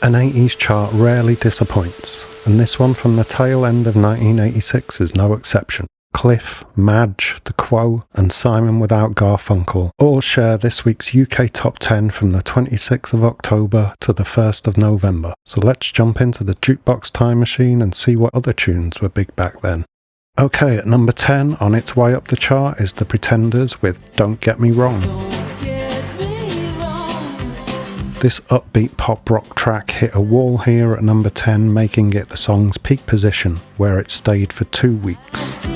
An 80s chart rarely disappoints, and this one from the tail end of 1986 is no exception. Cliff, Madge, The Quo, and Simon Without Garfunkel all share this week's UK Top 10 from the 26th of October to the 1st of November. So let's jump into the Jukebox time machine and see what other tunes were big back then. Okay, at number 10 on its way up the chart is The Pretenders with Don't Get Me Wrong. This upbeat pop rock track hit a wall here at number 10, making it the song's peak position, where it stayed for 2 weeks.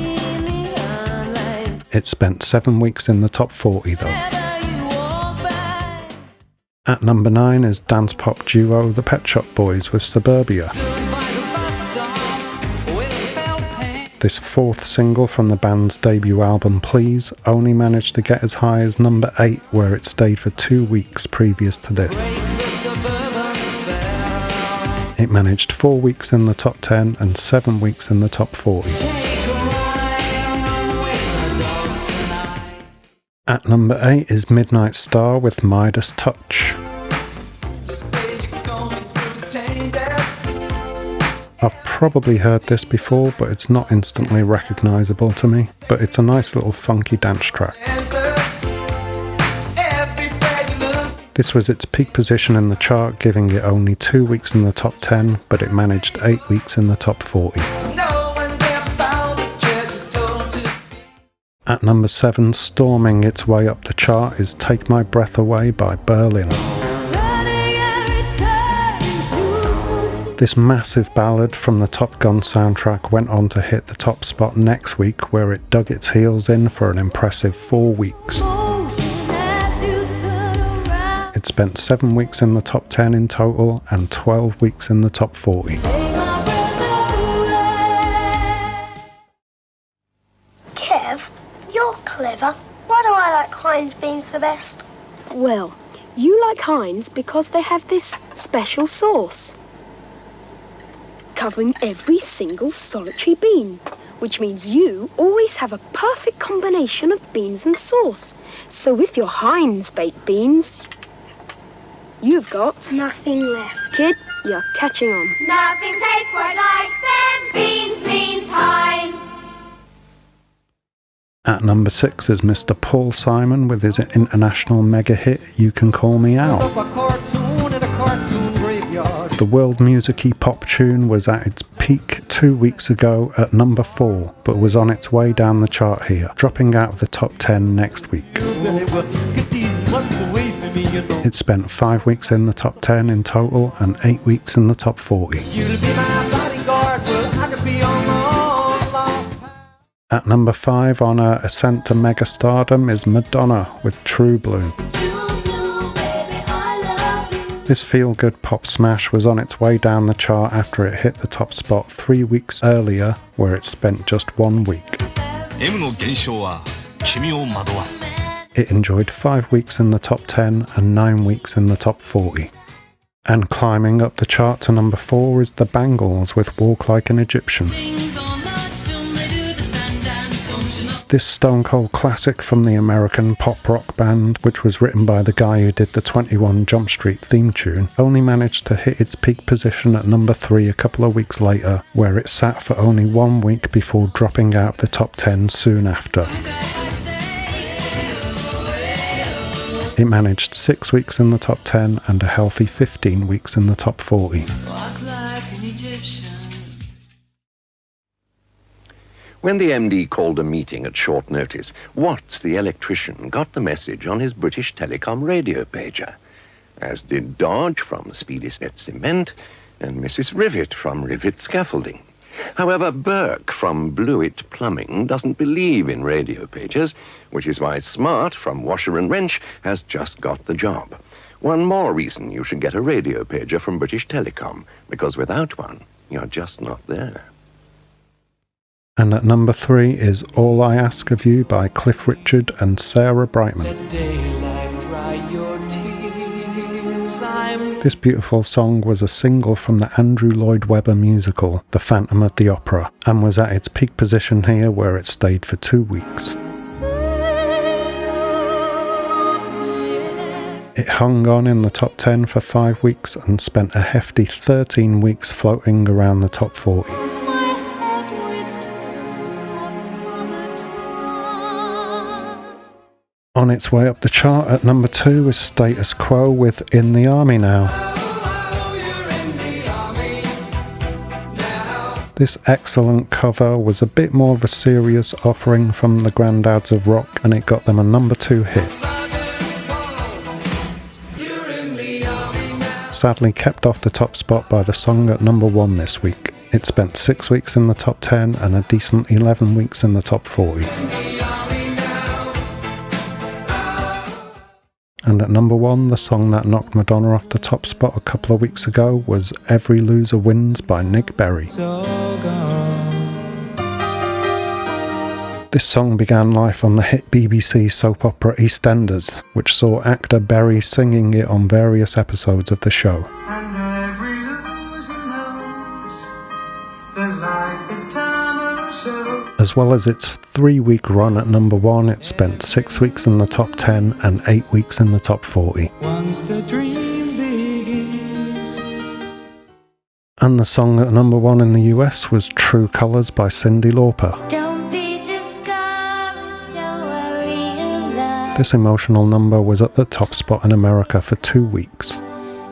It spent 7 weeks in the top 40 though. At number 9 is dance pop duo The Pet Shop Boys with Suburbia. This fourth single from the band's debut album Please only managed to get as high as number 8, where it stayed for 2 weeks previous to this. It managed 4 weeks in the top 10 and 7 weeks in the top 40. At number 8 is Midnight Star with Midas Touch. I've probably heard this before, but it's not instantly recognisable to me, but it's a nice little funky dance track. This was its peak position in the chart, giving it only 2 weeks in the top 10, but it managed 8 weeks in the top 40. At number 7, storming its way up the chart, is Take My Breath Away by Berlin. This massive ballad from the Top Gun soundtrack went on to hit the top spot next week, where it dug its heels in for an impressive 4 weeks. It spent 7 weeks in the top 10 in total and 12 weeks in the top 40. Kev, you're clever. Why do I like Heinz beans the best? Well, you like Heinz because they have this special sauce, covering every single solitary bean, which means you always have a perfect combination of beans and sauce. So with your Heinz baked beans, you've got Nothing left. Kid, you're catching on. Nothing tastes quite like them. Beans means Heinz. At number 6 is Mr. Paul Simon with his international mega hit You Can Call Me Out. The world music-y pop tune was at its peak 2 weeks ago at number 4, but was on its way down the chart here, dropping out of the top 10 next week. It spent 5 weeks in the top 10 in total and 8 weeks in the top 40. At number 5 on her ascent to mega stardom is Madonna with True Blue. This feel-good pop smash was on its way down the chart after it hit the top spot 3 weeks earlier, where it spent just 1 week. It enjoyed 5 weeks in the top 10 and 9 weeks in the top 40. And climbing up the chart to number 4 is the Bangles with Walk Like an Egyptian. This stone cold classic from the American pop rock band, which was written by the guy who did the 21 Jump Street theme tune, only managed to hit its peak position at number 3 a couple of weeks later, where it sat for only 1 week before dropping out of the top 10 soon after. It managed 6 weeks in the top 10 and a healthy 15 weeks in the top 40. When the MD called a meeting at short notice, Watts, the electrician, got the message on his British Telecom radio pager, as did Dodge from Speedysnet Cement and Mrs. Rivet from Rivet Scaffolding. However, Burke from Blewett Plumbing doesn't believe in radio pagers, which is why Smart from Washer and Wrench has just got the job. One more reason you should get a radio pager from British Telecom, because without one, you're just not there. And at number 3 is All I Ask of You by Cliff Richard and Sarah Brightman. This beautiful song was a single from the Andrew Lloyd Webber musical, The Phantom of the Opera, and was at its peak position here, where it stayed for 2 weeks. It It hung on in the top 10 for 5 weeks and spent a hefty 13 weeks floating around the top 40. On its way up the chart at number 2 is Status Quo with In the Army Now. This excellent cover was a bit more of a serious offering from the granddads of rock, and it got them a number 2 hit. Sadly kept off the top spot by the song at number 1 this week. It spent 6 weeks in the top 10 and a decent 11 weeks in the top 40. And at number 1, the song that knocked Madonna off the top spot a couple of weeks ago was Every Loser Wins by Nick Berry. This song began life on the hit BBC soap opera EastEnders, which saw actor Berry singing it on various episodes of the show. And every loser knows the light eternal show. As well as its 3-week run at number 1, it spent 6 weeks in the top 10 and 8 weeks in the top 40. Once the dream begins. And the song at number 1 in the US was True Colours by Cyndi Lauper. Don't be discouraged, don't worry in love. This emotional number was at the top spot in America for 2 weeks.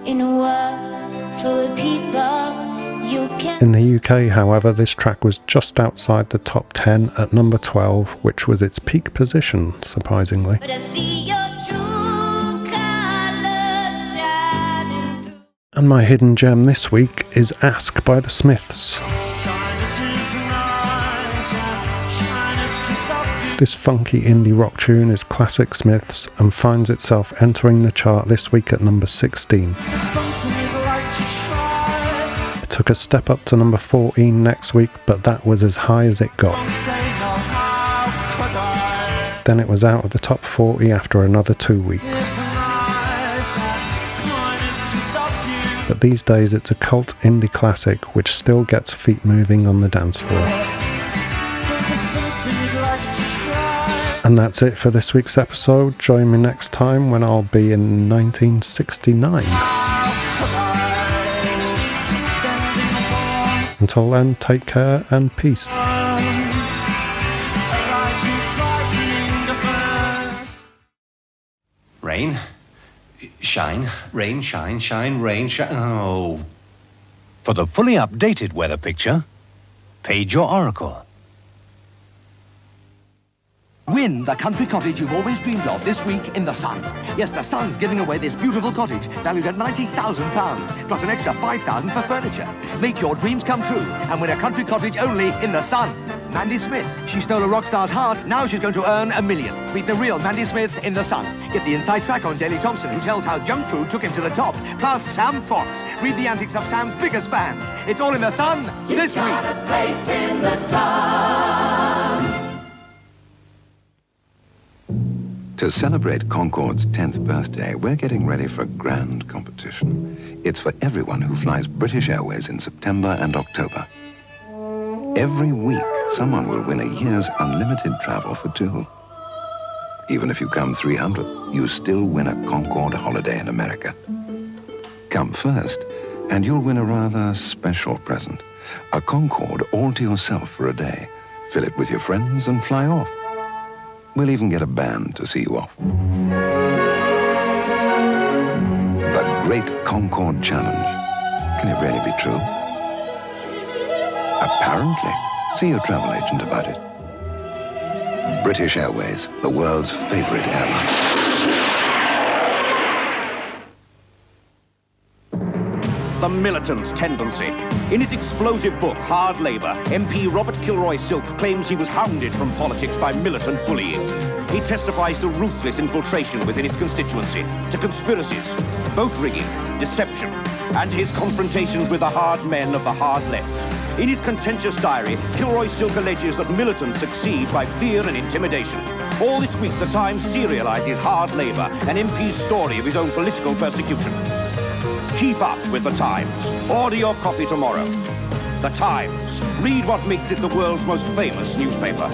In a world full of people, you can. In the UK, however, this track was just outside the top 10 at number 12, which was its peak position, surprisingly. But I see your true colors shining through. And my hidden gem this week is Ask by the Smiths. This funky indie rock tune is classic Smiths and finds itself entering the chart this week at number 16. It took a step up to number 14 next week, but that was as high as it got. Then it was out of the top 40 after another 2 weeks. But these days it's a cult indie classic which still gets feet moving on the dance floor. And that's it for this week's episode. Join me next time when I'll be in 1969. Until then, take care and peace. Rain, shine, rain, shine, shine, rain, shine. Oh. For the fully updated weather picture, page your oracle. Win the country cottage you've always dreamed of this week in The Sun. Yes, The Sun's giving away this beautiful cottage valued at £90,000, plus an extra £5,000 for furniture. Make your dreams come true and win a country cottage only in The Sun. Mandy Smith, she stole a rock star's heart, now she's going to earn $1 million. Meet the real Mandy Smith in The Sun. Get the inside track on Daley Thompson, who tells how junk food took him to the top. Plus Sam Fox. Read the antics of Sam's biggest fans. It's all in The Sun this week. Got a place in the sun. To celebrate Concorde's 10th birthday, we're getting ready for a grand competition. It's for everyone who flies British Airways in September and October. Every week, someone will win a year's unlimited travel for 2. Even if you come 300th, you still win a Concorde holiday in America. Come first, and you'll win a rather special present. A Concorde all to yourself for a day. Fill it with your friends and fly off. We'll even get a band to see you off. The Great Concorde Challenge. Can it really be true? Apparently. See your travel agent about it. British Airways, the world's favorite airline. The militant's tendency. In his explosive book, Hard Labour, MP Robert Kilroy Silk claims he was hounded from politics by militant bullying. He testifies to ruthless infiltration within his constituency, to conspiracies, vote rigging, deception, and his confrontations with the hard men of the hard left. In his contentious diary, Kilroy Silk alleges that militants succeed by fear and intimidation. All this week, The Times serializes Hard Labour, an MP's story of his own political persecution. Keep up with The Times. Order your copy tomorrow. The Times. Read what makes it the world's most famous newspaper.